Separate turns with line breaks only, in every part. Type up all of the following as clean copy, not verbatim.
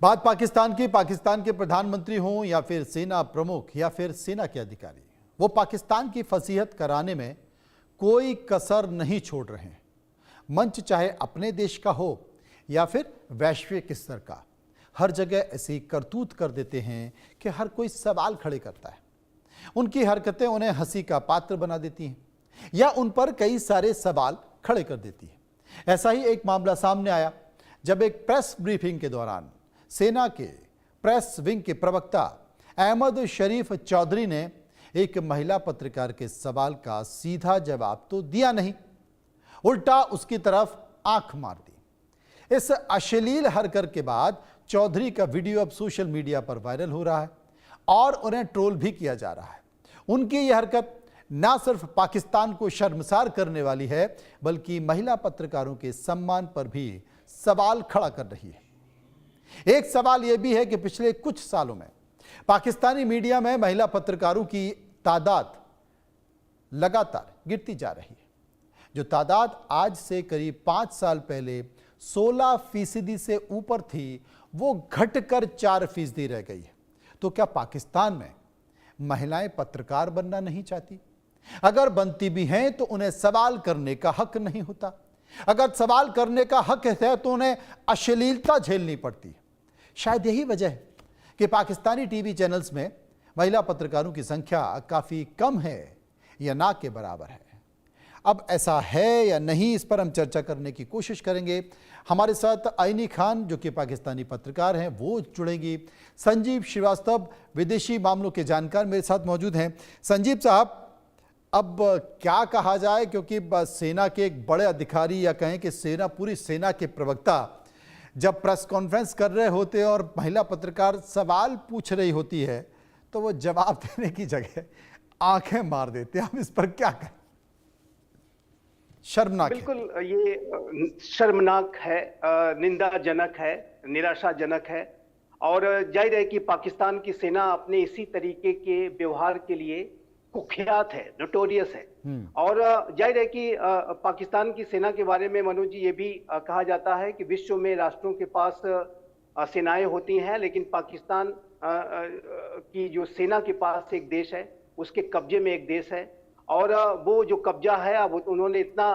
बात पाकिस्तान की, पाकिस्तान के प्रधानमंत्री हों या फिर सेना प्रमुख या फिर सेना के अधिकारी, वो पाकिस्तान की फसीहत कराने में कोई कसर नहीं छोड़ रहे हैं। मंच चाहे अपने देश का हो या फिर वैश्विक स्तर का, हर जगह ऐसी करतूत कर देते हैं कि हर कोई सवाल खड़े करता है। उनकी हरकतें उन्हें हंसी का पात्र बना देती हैं या उन पर कई सारे सवाल खड़े कर देती है। ऐसा ही एक मामला सामने आया जब एक प्रेस ब्रीफिंग के दौरान सेना के प्रेस विंग के प्रवक्ता अहमद शरीफ चौधरी ने एक महिला पत्रकार के सवाल का सीधा जवाब तो दिया नहीं, उल्टा उसकी तरफ आंख मार दी। इस अश्लील हरकत के बाद चौधरी का वीडियो अब सोशल मीडिया पर वायरल हो रहा है और उन्हें ट्रोल भी किया जा रहा है। उनकी यह हरकत ना सिर्फ पाकिस्तान को शर्मसार करने वाली है, बल्कि महिला पत्रकारों के सम्मान पर भी सवाल खड़ा कर रही है। एक सवाल यह भी है कि पिछले कुछ सालों में पाकिस्तानी मीडिया में महिला पत्रकारों की तादाद लगातार गिरती जा रही है। जो तादाद आज से करीब 5 साल पहले 16% से ऊपर थी, वो घटकर 4% रह गई है। तो क्या पाकिस्तान में महिलाएं पत्रकार बनना नहीं चाहती? अगर बनती भी हैं तो उन्हें सवाल करने का हक नहीं होता। अगर सवाल करने का हक है तो उन्हें अश्लीलता झेलनी पड़ती है। शायद यही वजह है कि पाकिस्तानी टीवी चैनल्स में महिला पत्रकारों की संख्या काफ़ी कम है या ना के बराबर है। अब ऐसा है या नहीं, इस पर हम चर्चा करने की कोशिश करेंगे। हमारे साथ आइनी खान जो कि पाकिस्तानी पत्रकार हैं वो जुड़ेंगी। संजीव श्रीवास्तव विदेशी मामलों के जानकार मेरे साथ मौजूद हैं। संजीव साहब, अब क्या कहा जाए, क्योंकि सेना के एक बड़े अधिकारी या कहें कि पूरी सेना के प्रवक्ता जब प्रेस कॉन्फ्रेंस कर रहे होते हैं और महिला पत्रकार सवाल पूछ रही होती है तो वो जवाब देने की जगह आंखें मार देते हैं। हम इस पर क्या कहें? शर्मनाक है।
बिल्कुल, ये शर्मनाक है, निंदाजनक है, निराशाजनक है। और जाहिर है कि पाकिस्तान की सेना अपने इसी तरीके के व्यवहार के लिए कुख्यात है, नोटोरियस है। और जाहिर है कि पाकिस्तान की सेना के बारे में मनोज जी ये भी कहा जाता है कि विश्व में राष्ट्रों के पास सेनाएं होती हैं, लेकिन पाकिस्तान की जो सेना के पास एक देश है, उसके कब्जे में एक देश है। और वो जो कब्जा है अब उन्होंने इतना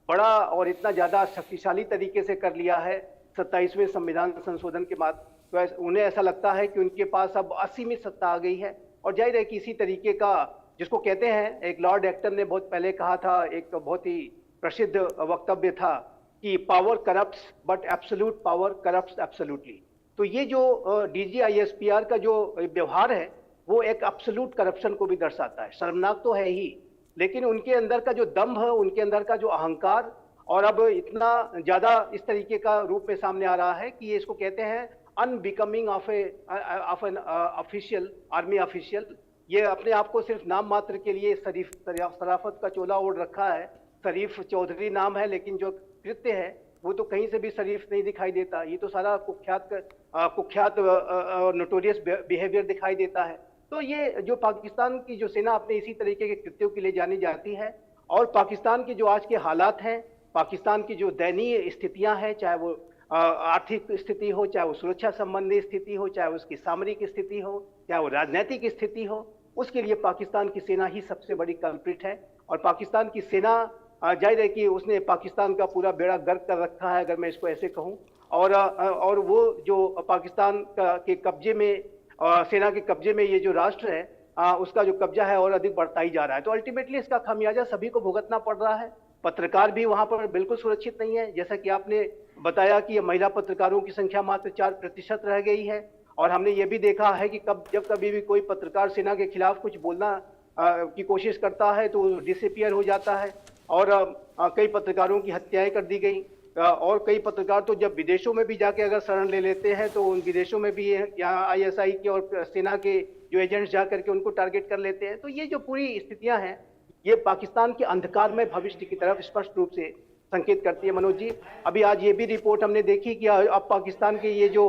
बड़ा और इतना ज़्यादा शक्तिशाली तरीके से कर लिया है 27वें संविधान संशोधन के बाद, तो उन्हें ऐसा लगता है कि उनके पास अब असीमित सत्ता आ गई है। और जाहिर है कि इसी तरीके का, जिसको कहते हैं, एक लॉर्ड एक्टन ने बहुत पहले कहा था, एक बहुत ही प्रसिद्ध वक्तव्य था कि power corrupts but absolute power corrupts absolutely. तो ये जो DGISPR का जो व्यवहार है वो एक एब्सोल्यूट करप्शन को भी दर्शाता है। शर्मनाक तो है ही, लेकिन उनके अंदर का जो दम्भ है, उनके अंदर का जो अहंकार, और अब इतना ज्यादा इस तरीके का रूप में सामने आ रहा है कि ये इसको कहते हैं unbecoming of an official, army official. ये अपने आप को सिर्फ नाम मात्र के लिए शराफत का चोला ओढ़ रखा है। शरीफ चौधरी नाम है, लेकिन जो कृत्य है वो तो कहीं से भी शरीफ नहीं दिखाई देता। ये तो सारा कुख्यात नोटोरियस बिहेवियर दिखाई देता है। तो ये जो पाकिस्तान की जो सेना अपने इसी तरीके के कृत्यों के लिए जानी जाती है। और पाकिस्तान के जो आज के हालात हैं, पाकिस्तान की जो दयनीय स्थितियां हैं, चाहे वो आर्थिक स्थिति हो, चाहे वो सुरक्षा संबंधी स्थिति हो, चाहे उसकी सामरिक स्थिति हो, चाहे वो राजनीतिक स्थिति हो, उसके लिए पाकिस्तान की सेना ही सबसे बड़ी कल्प्रिट है। और पाकिस्तान की सेना, जाहिर है कि उसने पाकिस्तान का पूरा बेड़ा गर्क कर रखा है, अगर मैं इसको ऐसे कहूँ। और वो जो पाकिस्तान के कब्जे में, सेना के कब्जे में ये जो राष्ट्र है, उसका जो कब्जा है और अधिक बढ़ता ही जा रहा है। तो अल्टीमेटली इसका खामियाजा सभी को भुगतना पड़ रहा है। पत्रकार भी वहां पर बिल्कुल सुरक्षित नहीं है। जैसा कि आपने बताया कि महिला पत्रकारों की संख्या मात्र 4% रह गई है। और हमने ये भी देखा है कि जब कभी भी कोई पत्रकार सेना के खिलाफ कुछ बोलना की कोशिश करता है तो डिसअपीयर हो जाता है। और कई पत्रकारों की हत्याएं कर दी गई। और कई पत्रकार तो जब विदेशों में भी जाके अगर शरण ले लेते हैं तो उन विदेशों में भी यहाँ ISI के और सेना के जो एजेंट्स जा करके उनको टारगेट कर लेते हैं। तो ये जो पूरी स्थितियां हैं, ये पाकिस्तान के अंधकार में भविष्य की तरफ स्पष्ट रूप से संकेत करती है। मनोज जी, अभी आज ये भी रिपोर्ट हमने देखी कि अब पाकिस्तान के ये जो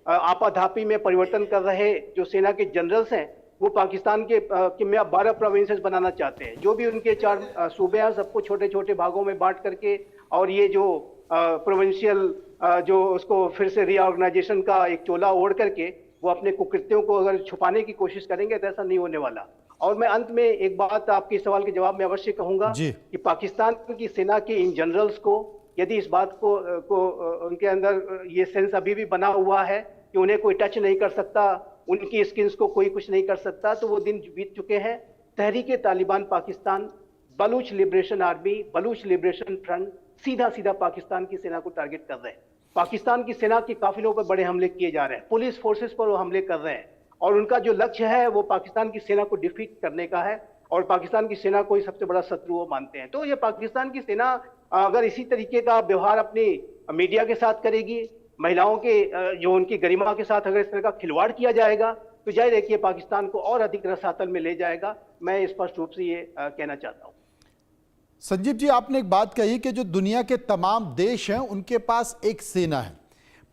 आपाधापी में परिवर्तन कर रहे जो सेना के जनरल्स हैं, वो पाकिस्तान के में अब 12 प्रोविंसेस बनाना चाहते हैं। जो भी उनके 4 सूबे हैं, सबको छोटे छोटे भागों में बांट करके, और ये जो प्रोविंशियल जो उसको फिर से रीऑर्गेनाइजेशन का एक चोला ओढ़ करके वो अपने कुकृत्यों को अगर छुपाने की कोशिश करेंगे तो ऐसा नहीं होने वाला। और मैं अंत में एक बात आपके सवाल के जवाब में अवश्य कहूंगा
जी।
कि पाकिस्तान की सेना के इन जनरल्स को यदि इस बात को उनके अंदर ये सेंस अभी भी बना हुआ है कि उन्हें कोई टच नहीं कर सकता, उनकी स्किन्स को कोई कुछ नहीं कर सकता, तो वो दिन बीत चुके हैं। Tehreek-e Taliban Pakistan, Baloch liberation army, Baloch liberation front सीधा सीधा पाकिस्तान की सेना को टारगेट कर रहे हैं। पाकिस्तान की सेना के काफिलों पर बड़े हमले किए जा रहे हैं, पुलिस फोर्सेस पर वो हमले कर रहे हैं, और उनका जो लक्ष्य है वो पाकिस्तान की सेना को डिफीट करने का है, और पाकिस्तान की सेना को ही सबसे बड़ा शत्रु वो मानते हैं। तो ये पाकिस्तान की सेना अगर इसी तरीके का व्यवहार अपनी मीडिया के साथ करेगी, महिलाओं के जो उनकी गरिमा के साथ अगर इस तरह का खिलवाड़ किया जाएगा, तो जाहिर है कि ये पाकिस्तान को और अधिक रसातल में ले जाएगा। मैं स्पष्ट रूप से ये कहना चाहता हूं।
संजीव जी, आपने एक बात कही कि जो दुनिया के तमाम देश हैं उनके पास एक सेना है।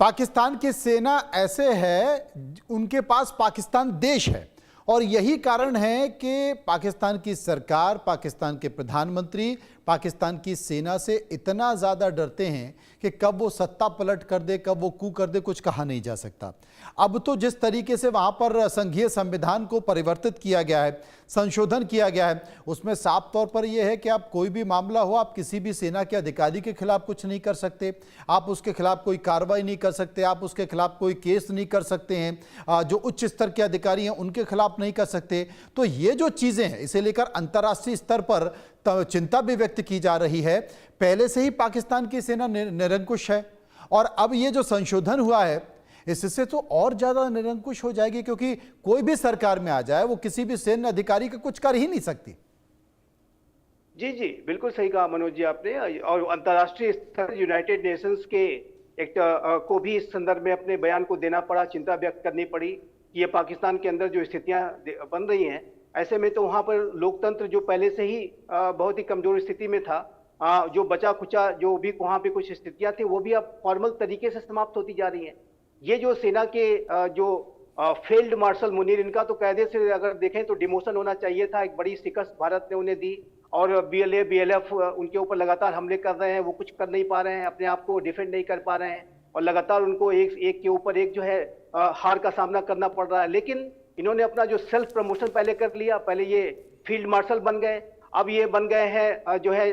पाकिस्तान की सेना ऐसे है, उनके पास पाकिस्तान देश है, और यही कारण है कि पाकिस्तान की सरकार, पाकिस्तान के प्रधानमंत्री पाकिस्तान की सेना से इतना ज़्यादा डरते हैं कि कब वो सत्ता पलट कर दे, कब वो कू कर दे, कुछ कहा नहीं जा सकता। अब तो जिस तरीके से वहाँ पर संघीय संविधान को परिवर्तित किया गया है, संशोधन किया गया है, उसमें साफ तौर पर यह है कि आप कोई भी मामला हो, आप किसी भी सेना के अधिकारी के खिलाफ कुछ नहीं कर सकते, आप उसके खिलाफ कोई कार्रवाई नहीं कर सकते, आप उसके खिलाफ कोई केस नहीं कर सकते हैं, जो उच्च स्तर के अधिकारी हैं उनके खिलाफ नहीं कर सकते। तो ये जो चीज़ें हैं, इसे लेकर अंतर्राष्ट्रीय स्तर पर चिंता भी व्यक्त की जा रही है। पहले से ही पाकिस्तान की सेना निरंकुश है, और अब ये जो संशोधन हुआ है इससे तो और ज्यादा निरंकुश हो जाएगी, क्योंकि कोई भी सरकार में आ जाए वो किसी भी सैन्य अधिकारी का कुछ कर ही नहीं सकती।
जी जी, बिल्कुल सही कहा मनोज जी आपने। और अंतर्राष्ट्रीय स्तर यूनाइटेड नेशंस के एक को भी इस संदर्भ में अपने बयान को देना पड़ा, चिंता व्यक्त करनी पड़ी कि ये पाकिस्तान के अंदर जो स्थितियां बन रही हैं, ऐसे में तो वहां पर लोकतंत्र जो पहले से ही बहुत ही कमजोर स्थिति में था, जो बचा खुचा जो भी वहां पे कुछ स्थितियां थी, वो भी अब फॉर्मल तरीके से समाप्त होती जा रही हैं। ये जो सेना के जो फील्ड मार्शल मुनीर, इनका तो कायदे से अगर देखें तो डिमोशन होना चाहिए था। एक बड़ी शिकस्त भारत ने उन्हें दी, और BLF उनके ऊपर लगातार हमले कर रहे हैं, वो कुछ कर नहीं पा रहे हैं, अपने आप को डिफेंड नहीं कर पा रहे हैं, और लगातार उनको एक के ऊपर एक जो है हार का सामना करना पड़ रहा है। लेकिन इन्होंने अपना जो सेल्फ प्रमोशन पहले कर लिया, पहले ये फील्ड मार्शल बन गए, अब ये बन गए हैं जो है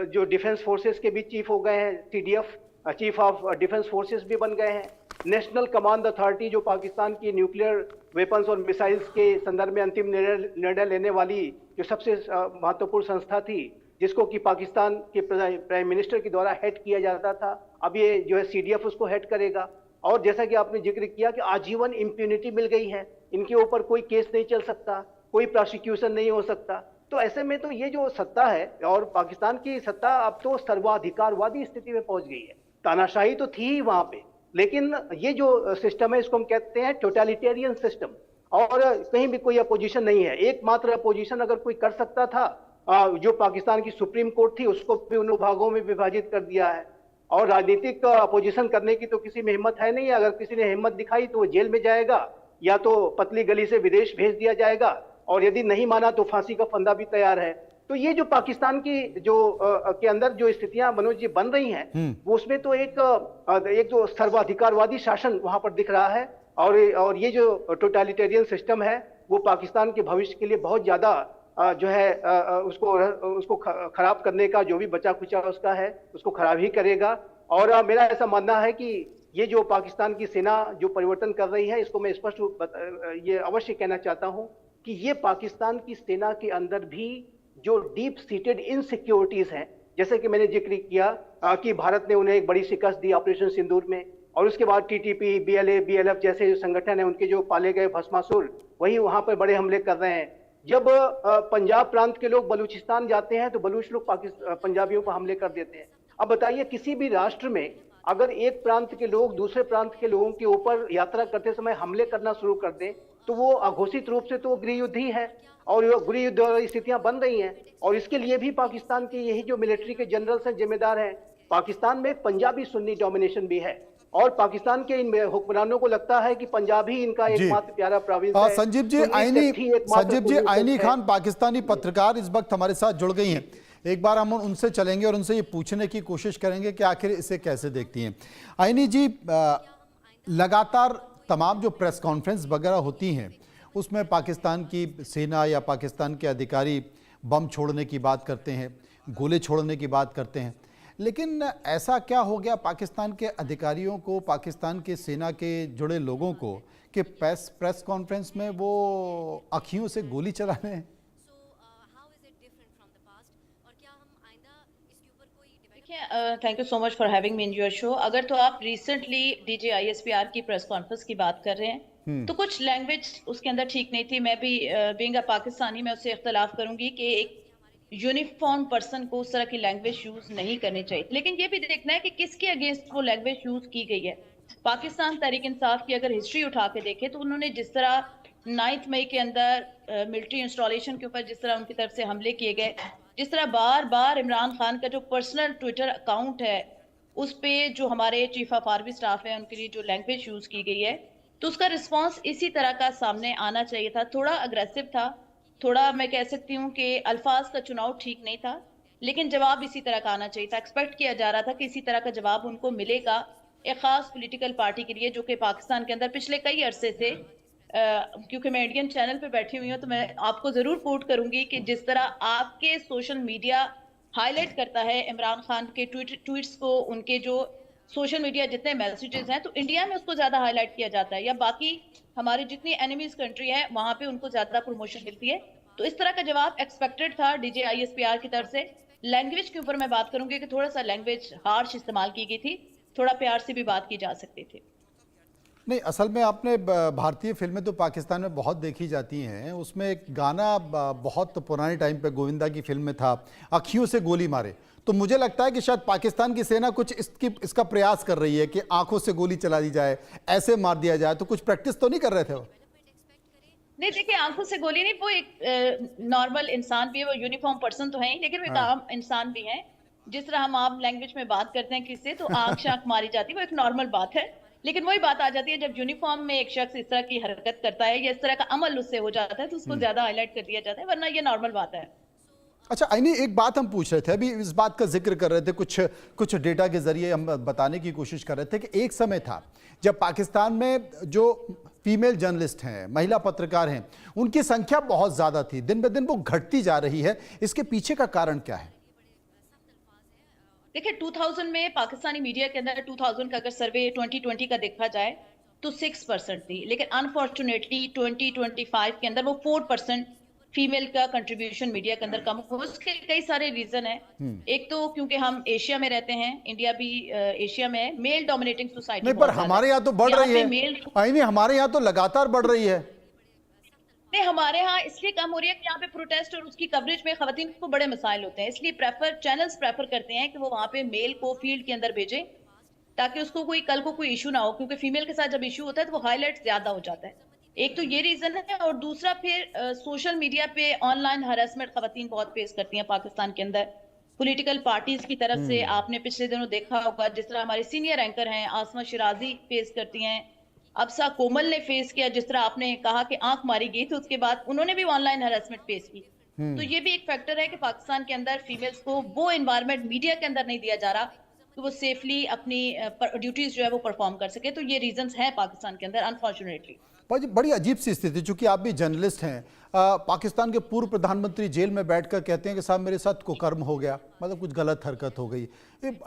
जो डिफेंस फोर्सेस के भी चीफ हो गए हैं, CDF chief of defence forces भी बन गए हैं। नेशनल कमांड अथॉरिटी जो पाकिस्तान की न्यूक्लियर वेपन्स और मिसाइल्स के संदर्भ में अंतिम निर्णय लेने वाली जो सबसे महत्वपूर्ण संस्था थी, जिसको कि पाकिस्तान के प्राइम मिनिस्टर के द्वारा हेड किया जाता था, अब ये जो है CDF उसको हेड करेगा। और जैसा कि आपने जिक्र किया कि आजीवन इम्प्यूनिटी मिल गई है, इनके ऊपर कोई केस नहीं चल सकता, कोई प्रोसिक्यूशन नहीं हो सकता। तो ऐसे में तो ये जो सत्ता है, और पाकिस्तान की सत्ता अब तो सर्वाधिकारवादी स्थिति में पहुंच गई है। तानाशाही तो थी ही वहां पे, लेकिन ये जो सिस्टम है इसको हम कहते हैं टोटलिटेरियन सिस्टम, और कहीं भी कोई अपोजिशन नहीं है। एकमात्र अपोजिशन अगर कोई कर सकता था, जो पाकिस्तान की सुप्रीम कोर्ट थी, उसको भी उन भागों में विभाजित कर दिया है। और राजनीतिक अपोजिशन करने की तो किसी में हिम्मत है नहीं। अगर किसी ने हिम्मत दिखाई तो वो जेल में जाएगा, या तो पतली गली से विदेश भेज दिया जाएगा, और यदि नहीं माना तो फांसी का फंदा भी तैयार है। तो ये जो पाकिस्तान की जो के अंदर जो स्थितियां मनोज जी बन रही हैं, वो उसमें तो एक जो सर्वाधिकारवादी शासन वहां पर दिख रहा है, और ये जो टोटलिटेरियन सिस्टम है वो पाकिस्तान के भविष्य के लिए बहुत ज्यादा जो है उसको खराब करने का जो भी बचा खुचा उसका है, उसको खराब ही करेगा। और मेरा ऐसा मानना है कि ये जो पाकिस्तान की सेना जो परिवर्तन कर रही है, इसको मैं स्पष्ट ये अवश्य कहना चाहता हूं कि ये पाकिस्तान की सेना के अंदर भी जो डीप सीटेड इनसिक्योरिटीज हैं, जैसे कि मैंने जिक्र किया कि भारत ने उन्हें एक बड़ी शिकस्त दी ऑपरेशन सिंदूर में, और उसके बाद TTP, BLF जैसे जो संगठन है, उनके जो पाले गए भस्मासुर वही वहां पर बड़े हमले कर रहे हैं। जब पंजाब प्रांत के लोग बलूचिस्तान जाते हैं तो बलूच लोग पंजाबियों पर हमले कर देते हैं। अब बताइए, किसी भी राष्ट्र में अगर एक प्रांत के लोग दूसरे प्रांत के लोगों के ऊपर यात्रा करते समय हमले करना शुरू कर दें, तो वो अघोषित रूप से तो वो गृह युद्ध ही है, और गृह युद्ध वाली स्थितियां बन रही हैं। और इसके लिए भी पाकिस्तान के यही जो मिलिट्री के जनरल्स हैं जिम्मेदार हैं। पाकिस्तान में पंजाबी सुन्नी डोमिनेशन भी है, और पाकिस्तान के इन हुक्मरानों को लगता है कि पंजाब ही इनका एकमात्र प्यारा प्रोविंस है।
संजीव जी आईनी खान पाकिस्तानी पत्रकार इस वक्त हमारे साथ जुड़ गई हैं। एक बार हम उनसे चलेंगे और उनसे ये पूछने की कोशिश करेंगे कि आखिर इसे कैसे देखती हैं। आइनी जी, लगातार तमाम जो प्रेस कॉन्फ्रेंस वगैरह होती हैं उसमें पाकिस्तान की सेना या पाकिस्तान के अधिकारी बम छोड़ने की बात करते हैं, गोले छोड़ने की बात करते हैं, लेकिन ऐसा क्या हो गया पाकिस्तान के अधिकारियों को, पाकिस्तान के सेना के जुड़े लोगों को कि प्रेस कॉन्फ्रेंस में वो आँखियों से गोली चला रहे हैं?
Thank you so much for having me in your show. अगर तो आप रिसेंटली DGISPR की प्रेस कॉन्फ्रेंस की बात कर रहे हैं तो कुछ लैंग्वेज उसके अंदर ठीक नहीं थी। मैं भी बीइंग अ पाकिस्तानी मैं उससे इख्तलाफ करूंगी कि एक यूनिफॉर्म पर्सन को उस तरह की लैंग्वेज यूज नहीं करनी चाहिए, लेकिन ये भी देखना है कि किसके अगेंस्ट वो लैंग्वेज यूज की गई है। पाकिस्तान तहरीक इंसाफ की अगर हिस्ट्री उठा के देखें तो उन्होंने जिस तरह 9 मई के अंदर मिलिट्री इंस्टॉलेशन के ऊपर जिस तरह उनकी तरफ से हमले किए गए, जिस तरह बार बार इमरान खान का जो पर्सनल ट्विटर अकाउंट है उस पे जो हमारे चीफ ऑफ आर्मी स्टाफ है उनके लिए जो लैंग्वेज यूज की गई है, तो उसका रिस्पांस इसी तरह का सामने आना चाहिए था। थोड़ा अग्रेसिव था, थोड़ा मैं कह सकती हूँ कि अल्फाज का चुनाव ठीक नहीं था, लेकिन जवाब इसी तरह का आना चाहिए था। एक्सपेक्ट किया जा रहा था कि इसी तरह का जवाब उनको मिलेगा एक खास पॉलिटिकल पार्टी के लिए जो कि पाकिस्तान के अंदर पिछले कई अरसे से क्योंकि मैं इंडियन चैनल पे बैठी हुई हूँ तो मैं आपको जरूर कोट करूंगी कि जिस तरह आपके सोशल मीडिया हाईलाइट करता है इमरान खान के ट्वीट्स को, उनके जो सोशल मीडिया जितने मैसेजेस हैं, तो इंडिया में उसको ज्यादा हाईलाइट किया जाता है, या बाकी हमारी जितनी एनिमीज कंट्री है वहां पे उनको ज्यादा प्रमोशन मिलती है। तो इस तरह का जवाब एक्सपेक्टेड था DGISPR की तरफ से। लैंग्वेज के ऊपर मैं बात करूंगी कि थोड़ा सा लैंग्वेज हार्श इस्तेमाल की गई थी, थोड़ा प्यार से भी बात की जा सकती थी।
नहीं, असल में आपने भारतीय फिल्में तो पाकिस्तान में बहुत देखी जाती हैं, उसमें एक गाना बहुत पुराने टाइम पे गोविंदा की फिल्म में था, आँखियों से गोली मारे। तो मुझे लगता है कि शायद पाकिस्तान की सेना कुछ इसका प्रयास कर रही है कि आंखों से गोली चला दी जाए, ऐसे मार दिया जाए। तो कुछ प्रैक्टिस तो नहीं कर रहे थे वो?
नहीं, देखिए, आंखों से गोली नहीं, वो एक नॉर्मल इंसान भी है, वो यूनिफॉर्म पर्सन तो है ही, लेकिन वो एक आम इंसान भी है। जिस तरह हम आम लैंग्वेज में बात करते हैं किससे तो आंख शाख मारी जाती है, वो एक नॉर्मल बात है। लेकिन वही बात आ जाती है जब यूनिफॉर्म में एक शख्स इस तरह की हरकत करता है या इस तरह का अमल उससे हो जाता है तो उसको ज्यादा हाईलाइट कर दिया जाता है, वरना ये नॉर्मल बात है।
अच्छा आइनी, एक बात हम पूछ रहे थे, अभी इस बात का जिक्र कर रहे थे, कुछ डेटा के जरिए हम बताने की कोशिश कर रहे थे कि एक समय था जब पाकिस्तान में जो फीमेल जर्नलिस्ट हैं, महिला पत्रकार हैं, उनकी संख्या बहुत ज़्यादा थी, दिन ब दिन वो घटती जा रही है। इसके पीछे का कारण क्या है?
देखिए, 2000 में पाकिस्तानी मीडिया के अंदर 2000 का अगर सर्वे 2020 का देखा जाए तो 6% थी, लेकिन अनफॉर्चुनेटली 2025 के अंदर वो 4% फीमेल का कंट्रीब्यूशन मीडिया के अंदर कम हो। उसके कई सारे रीजन है। एक तो क्योंकि हम एशिया में रहते हैं, इंडिया भी एशिया में है, मेल डोमिनेटिंग सोसाइटी।
नहीं, पर हमारे यहाँ तो बढ़ रही है आइनी, हमारे यहाँ तो लगातार बढ़ रही है।
नहीं, हमारे यहाँ इसलिए कम हो रही है कि यहाँ पे प्रोटेस्ट और उसकी कवरेज में खवातीन को बड़े मसाइल होते हैं, इसलिए चैनल्स प्रेफर करते हैं कि वो वहाँ पे मेल को फील्ड के अंदर भेजें ताकि उसको कल को कोई इशू ना हो, क्योंकि फीमेल के साथ जब इशू होता है तो वो हाईलाइट ज्यादा हो जाता है। एक तो ये रीजन है, और दूसरा फिर सोशल मीडिया पे ऑनलाइन हरासमेंट खवातीन बहुत फेस करती हैं पाकिस्तान के अंदर पॉलिटिकल पार्टीज की तरफ से। आपने पिछले दिनों देखा होगा जिस तरह हमारे सीनियर एंकर हैं आसमा शिराजी फेस करती हैं, अब्सा कोमल ने फेस किया, जिस तरह आपने कहा कि आंख मारी गई तो उसके बाद उन्होंने भी ऑनलाइन हरासमेंट फेस की। तो ये भी एक फैक्टर है कि पाकिस्तान के अंदर फीमेल्स को वो एनवायरनमेंट मीडिया के अंदर नहीं दिया जा रहा कि वो सेफली अपनी ड्यूटीज जो है वो परफॉर्म कर सके। तो ये रीजंस हैं पाकिस्तान के अंदर अनफॉर्चुनेटली।
बड़ी अजीब सी स्थिति, चूंकि आप भी जर्नलिस्ट हैं। पाकिस्तान के पूर्व प्रधानमंत्री जेल में बैठकर कहते हैं कि साहब मेरे साथ कुकर्म हो गया, मतलब कुछ गलत हरकत हो गई।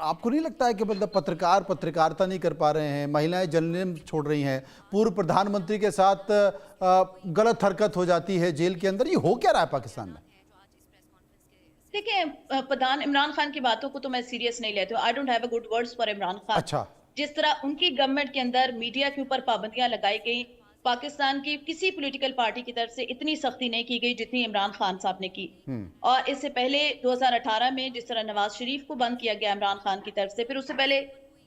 आपको नहीं लगता है कि मतलब पत्रकारिता नहीं कर पा रहे हैं, महिलाएं जर्नलिज्म छोड़ रही हैं, पूर्व प्रधानमंत्री के साथ गलत हरकत हो जाती है जेल के अंदर, ये हो क्या रहा है पाकिस्तान में?
देखिए, प्रधान इमरान खान की बातों को तो मैं सीरियस नहीं लेती हूँ। I don't have a good words for Imran Khan.
अच्छा,
जिस तरह उनकी गवर्नमेंट के अंदर मीडिया के ऊपर पाबंदियां लगाई गई, पाकिस्तान की किसी पॉलिटिकल पार्टी की तरफ से इतनी सख्ती नहीं की गई जितनी इमरान खान साहब ने की। और इससे पहले 2018 में जिस तरह नवाज शरीफ को बंद किया गया इमरान खान की तरफ से, फिर उससे पहले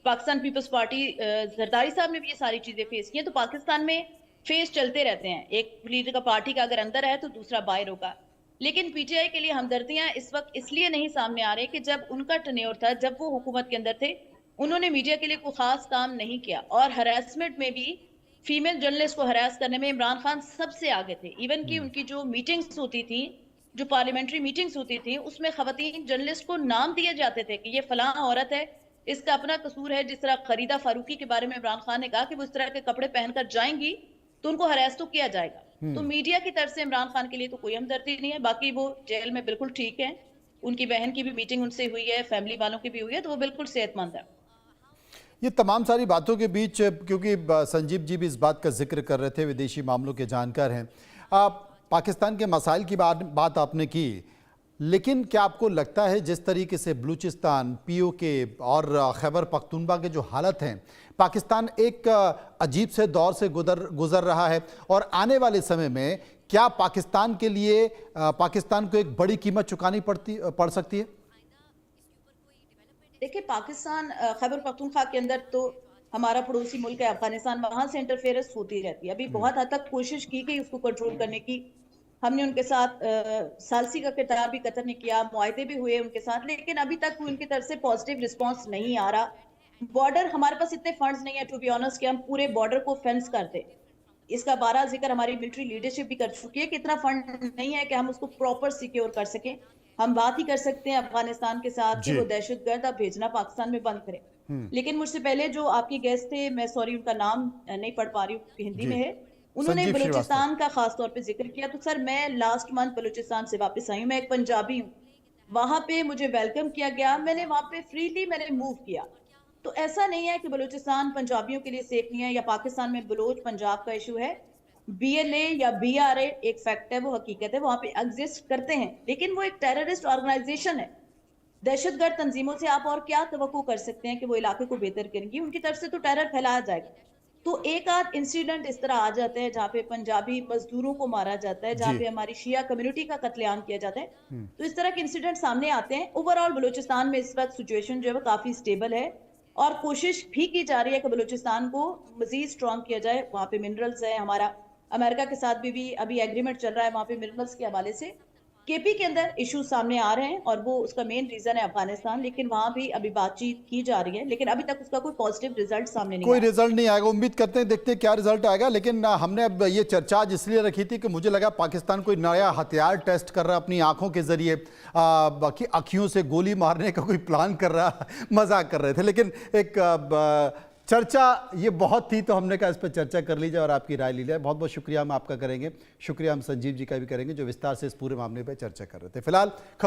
पाकिस्तान पीपल्स पार्टी जरदारी साहब ने भी ये सारी चीजें फेस की हैं। तो पाकिस्तान में फेस चलते रहते हैं, एक पॉलिटिकल पार्टी का अगर अंदर है तो दूसरा बाहर होगा। लेकिन पीटीआई के लिए हमदर्दियां इस वक्त इसलिए नहीं सामने आ रही कि जब उनका टेन्योर था, जब वो हुकूमत के अंदर थे, उन्होंने मीडिया के लिए कोई खास काम नहीं किया। और हरासमेंट में भी फीमेल जर्नलिस्ट को हरास करने में इमरान खान सबसे आगे थे। इवन की उनकी जो मीटिंग्स होती थी जो पार्लियामेंट्री मीटिंग्स होती थी उसमें खवातीन जर्नलिस्ट को नाम दिए जाते थे कि ये फलां औरत है, इसका अपना कसूर है। जिस तरह फरीदा फारूकी के बारे में इमरान खान ने कहा कि वो इस तरह के कपड़े पहनकर जाएंगी तो उनको हरास तो किया जाएगा। तो मीडिया की तरफ से इमरान खान के लिए तो कोई हमदर्दी नहीं है। बाकी वो जेल में बिल्कुल ठीक है, उनकी बहन की भी मीटिंग उनसे हुई है, फैमिली वालों की भी हुई है, तो वो बिल्कुल सेहतमंद है।
ये तमाम सारी बातों के बीच, क्योंकि संजीव जी भी इस बात का जिक्र कर रहे थे, विदेशी मामलों के जानकार हैं, पाकिस्तान के मसाइल की बात आपने की, लेकिन क्या आपको लगता है जिस तरीके से बलूचिस्तान, पीओके और खैबर पख्तूनख्वा के जो हालत हैं, पाकिस्तान एक अजीब से दौर से गुजर रहा है और आने वाले समय में क्या पाकिस्तान के लिए पाकिस्तान को एक बड़ी कीमत चुकानी पड़ सकती है?
देखिए, पाकिस्तान खैबर पख्तूनख्वा के अंदर तो हमारा पड़ोसी मुल्क है अफगानिस्तान, वहां से इंटरफेरेंस होती रहती है। अभी बहुत हद तक कोशिश की गई उसको कंट्रोल करने की। हमने उनके साथ सालसी का किरदार भी कतर ने किया, मुआहदे भी हुए उनके साथ, लेकिन अभी तक उनकी तरफ से पॉजिटिव रिस्पॉन्स नहीं आ रहा। बॉर्डर, हमारे पास इतने फंड्स नहीं है टू बी ऑनेस्ट कि हम पूरे बॉर्डर को फेंस कर दें। इसका बारहा जिक्र हमारी मिलिट्री लीडरशिप भी कर चुकी है कि इतना फंड नहीं है कि हम उसको प्रॉपर सिक्योर कर सकें। हम बात ही कर सकते हैं अफगानिस्तान के साथ कि वो दहशतगर्द अब भेजना पाकिस्तान में बंद करें। लेकिन मुझसे पहले जो आपके गेस्ट थे, मैं सॉरी उनका नाम नहीं पढ़ पा रही हूँ, हिंदी में है, उन्होंने बलूचिस्तान का खास तौर पे जिक्र किया। तो सर, मैं लास्ट मंथ बलूचिस्तान से वापस आई हूँ, मैं एक पंजाबी हूँ, वहां पे मुझे वेलकम किया गया, मैंने वहां पे फ्रीली मैंने मूव किया। तो ऐसा नहीं है कि बलूचिस्तान पंजाबियों के लिए सेफ नहीं है या पाकिस्तान में बलोच पंजाब का इशू है। BLA या BRA एक फैक्ट है, वो हकीकत है, वहां पे एग्जिस्ट करते हैं, लेकिन वो एक टेररिस्ट ऑर्गेनाइजेशन है। दहशतगर्द तंजीमों से आप और क्या तवक्को कर सकते हैं कि वो इलाके को बेहतर करेंगी? उनकी तरफ से तो टेरर फैलाया जाएगा। तो एक आध इंसिडेंट इस तरह आ जाते हैं जहाँ पे पंजाबी मजदूरों को मारा जाता है, जहाँ पे हमारी शिया कम्युनिटी का कत्लेआम किया जाता है, तो इस तरह के इंसिडेंट सामने आते हैं। ओवरऑल बलूचिस्तान में इस वक्त सिचुएशन जो है वो काफी स्टेबल है और कोशिश भी की जा रही है कि बलूचिस्तान को मजीद स्ट्रॉन्ग किया जाए। वहाँ पे मिनरल्स है, हमारा अमेरिका के साथ भी अभी एग्रीमेंट चल रहा है वहाँ पे मिनरल्स के हवाले से। केपी के अंदर इशू सामने आ रहे हैं और वो उसका मेन रीजन है अफगानिस्तान, लेकिन वहां भी अभी बातचीत की जा रही है, लेकिन अभी तक उसका कोई पॉजिटिव रिजल्ट सामने नहीं
कोई रिजल्ट नहीं आएगा। उम्मीद करते हैं, देखते हैं क्या रिजल्ट आएगा। लेकिन हमने अब ये चर्चा आज इसलिए रखी थी कि मुझे लगा पाकिस्तान कोई नया हथियार टेस्ट कर रहा है अपनी आंखों के जरिए, बाकी अखियों से गोली मारने का कोई प्लान कर रहा, मजाक कर रहे थे। लेकिन एक चर्चा ये बहुत थी तो हमने कहा इस पर चर्चा कर ली जाए और आपकी राय ली जाए। बहुत बहुत शुक्रिया हम आपका करेंगे, शुक्रिया हम संजीव जी का भी करेंगे जो विस्तार से इस पूरे मामले पर चर्चा कर रहे थे। फिलहाल